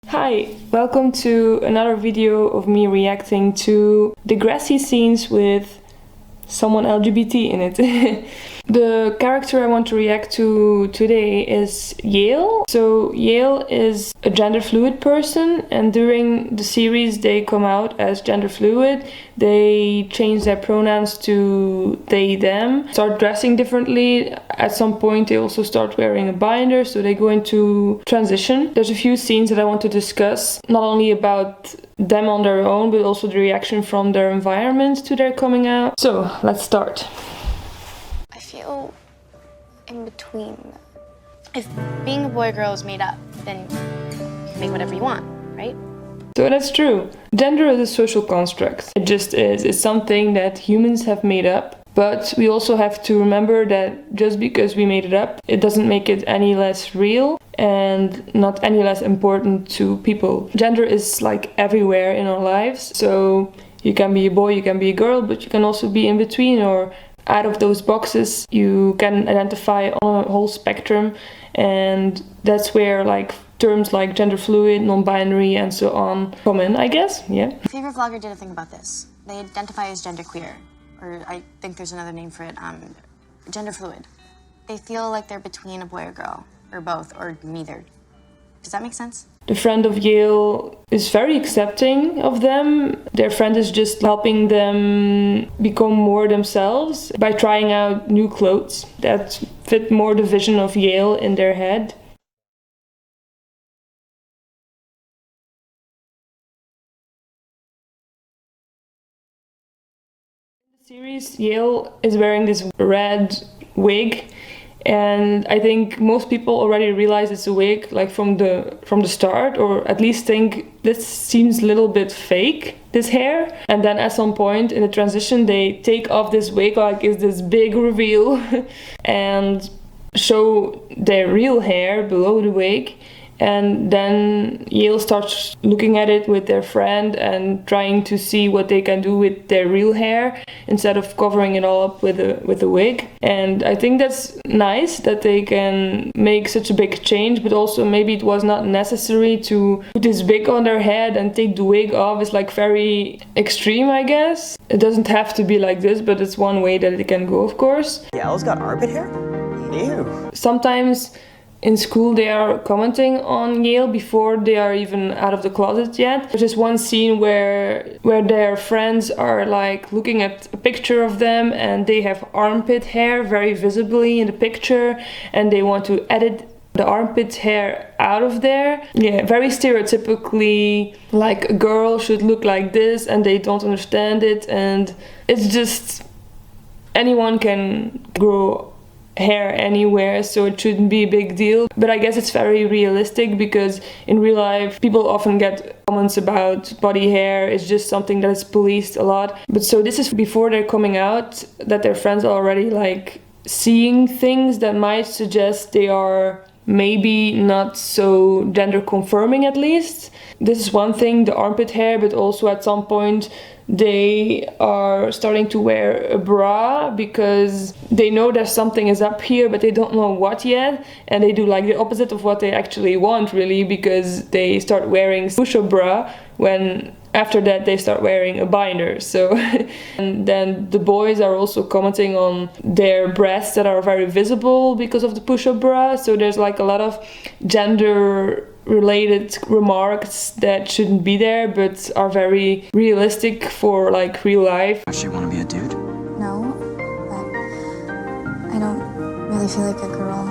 Hi, welcome to another video of me reacting to Degrassi scenes with someone LGBT in it. The character I want to react to today is Yael. So Yael is a gender fluid person, and during the series they come out as gender fluid. They change their pronouns to they, them, start dressing differently. At some point they also start wearing a binder, so they go into transition. There's a few scenes that I want to discuss, not only about them on their own, but also the reaction from their environment to their coming out. So let's start. I feel in between. If being a boy or girl is made up, then you can make whatever you want, right? So that's true. Gender is a social construct. It just is. It's something that humans have made up. But we also have to remember that just because we made it up, it doesn't make it any less real and not any less important to people. Gender is like everywhere in our lives. So you can be a boy, you can be a girl, but you can also be in between or out of those boxes. You can identify on a whole spectrum, and that's where like terms like gender fluid, non-binary and so on come in, I guess. Yeah. My favorite vlogger did a thing about this. They identify as genderqueer, or I think there's another name for it, genderfluid. They feel like they're between a boy or girl, or both, or neither. Does that make sense? The friend of Yael is very accepting of them. Their friend is just helping them become more themselves by trying out new clothes that fit more the vision of Yael in their head. In the series, Yael is wearing this red wig. And I think most people already realize it's a wig, like from the start, or at least think this seems a little bit fake, this hair. And then at some point in the transition they take off this wig, like it's this big reveal, and show their real hair below the wig. And then Yael starts looking at it with their friend and trying to see what they can do with their real hair instead of covering it all up with a wig. And I think that's nice that they can make such a big change, but also maybe it was not necessary to put this wig on their head and take the wig off. It's like very extreme, I guess. It doesn't have to be like this, but it's one way that it can go, of course. Yael's got armpit hair? Ew. Sometimes in school they are commenting on Yael before they are even out of the closet yet. There's just one scene where their friends are like looking at a picture of them and they have armpit hair very visibly in the picture, and they want to edit the armpit hair out of there. Yeah, very stereotypically like a girl should look like this, and they don't understand it, and it's just anyone can grow hair anywhere, so it shouldn't be a big deal. But I guess it's very realistic because in real life people often get comments about body hair. It's just something that is policed a lot. But so this is before they're coming out, that their friends are already like seeing things that might suggest they are maybe not so gender confirming, at least. This is one thing, the armpit hair, but also at some point they are starting to wear a bra because they know that something is up here, but they don't know what yet, and they do like the opposite of what they actually want, really, because they start wearing push-up bra when after that they start wearing a binder. So and then the boys are also commenting on their breasts that are very visible because of the push-up bra. So there's like a lot of gender related remarks that shouldn't be there but are very realistic for like real life. Does she want to be a dude? No, but I don't really feel like a girl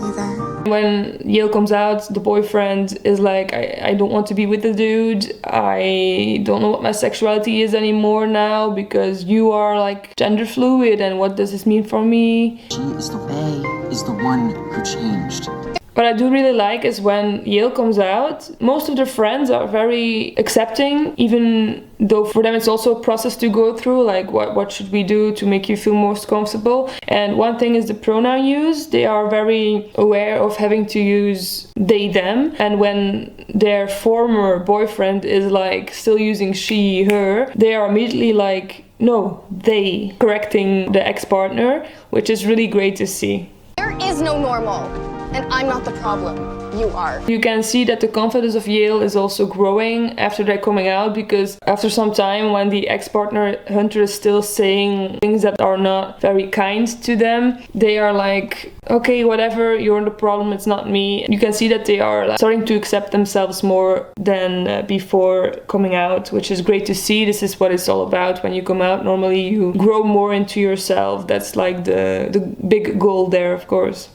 either. When Yael comes out, the boyfriend is like, I don't want to be with the dude. I don't know what my sexuality is anymore now because you are like gender fluid, and what does this mean for me? She is the bae, is the one who changed. What I do really like is when Yael comes out, most of their friends are very accepting, even though for them it's also a process to go through, like what should we do to make you feel most comfortable. And one thing is the pronoun use. They are very aware of having to use they, them, and when their former boyfriend is like still using she, her, they are immediately like, no, they, correcting the ex-partner, which is really great to see. There is no normal, and I'm not the problem. You are. You can see that the confidence of Yael is also growing after they're coming out, because after some time, when the ex-partner Hunter is still saying things that are not very kind to them, they are like, okay, whatever, you're the problem, it's not me. You can see that they are like starting to accept themselves more than before coming out, which is great to see. This is what it's all about. When you come out, normally you grow more into yourself. That's like the big goal there, of course.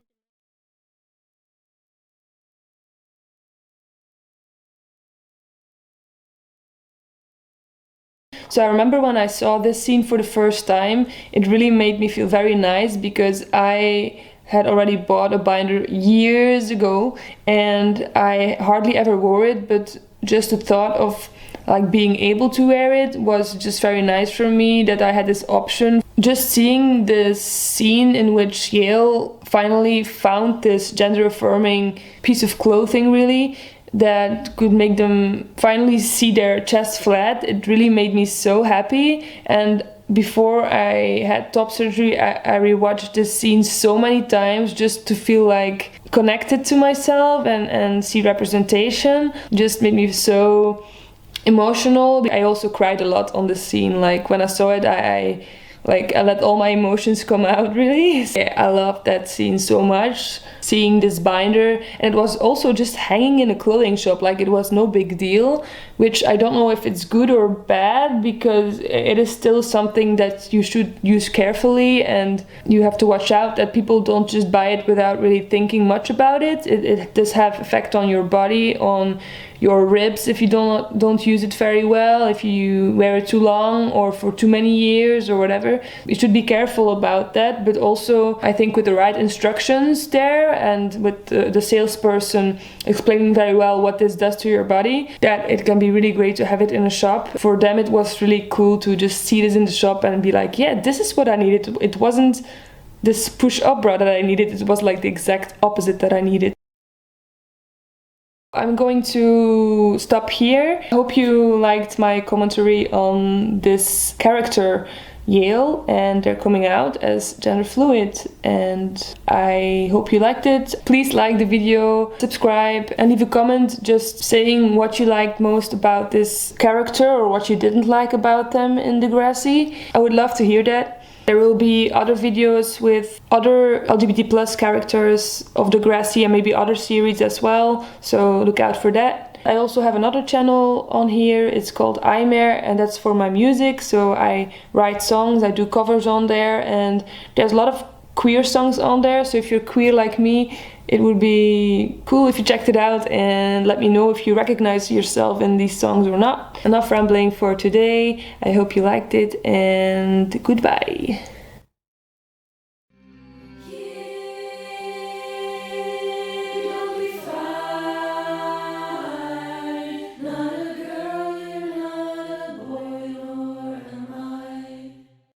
So I remember when I saw this scene for the first time, it really made me feel very nice, because I had already bought a binder years ago and I hardly ever wore it, but just the thought of like being able to wear it was just very nice for me, that I had this option. Just seeing this scene in which Yael finally found this gender affirming piece of clothing, really, that could make them finally see their chest flat, it really made me so happy. And before I had top surgery, I rewatched this scene so many times just to feel like connected to myself and see representation. Just made me so emotional. I also cried a lot on this scene. Like when I saw it, I let all my emotions come out, really. I loved that scene so much, seeing this binder. And it was also just hanging in a clothing shop, like it was no big deal, which I don't know if it's good or bad, because it is still something that you should use carefully, and you have to watch out that people don't just buy it without really thinking much about it. It does have effect on your body, on your ribs if you don't use it very well, if you wear it too long or for too many years or whatever. You should be careful about that, but also I think with the right instructions there and with the salesperson explaining very well what this does to your body, that it can be really great to have it in a shop. For them it was really cool to just see this in the shop and be like, yeah, this is what I needed. It wasn't this push-up bra that I needed, it was like the exact opposite that I needed. I'm going to stop here. I hope you liked my commentary on this character Yael, and they're coming out as gender fluid, and I hope you liked it. Please like the video, subscribe, and leave a comment just saying what you liked most about this character or what you didn't like about them in Degrassi. I would love to hear that. There will be other videos with other LGBT plus characters of Degrassi and maybe other series as well, so look out for that. I also have another channel on here, it's called Imare, and that's for my music, so I write songs, I do covers on there, and there's a lot of queer songs on there, so if you're queer like me, it would be cool if you checked it out and let me know if you recognize yourself in these songs or not. Enough rambling for today. I hope you liked it, and goodbye.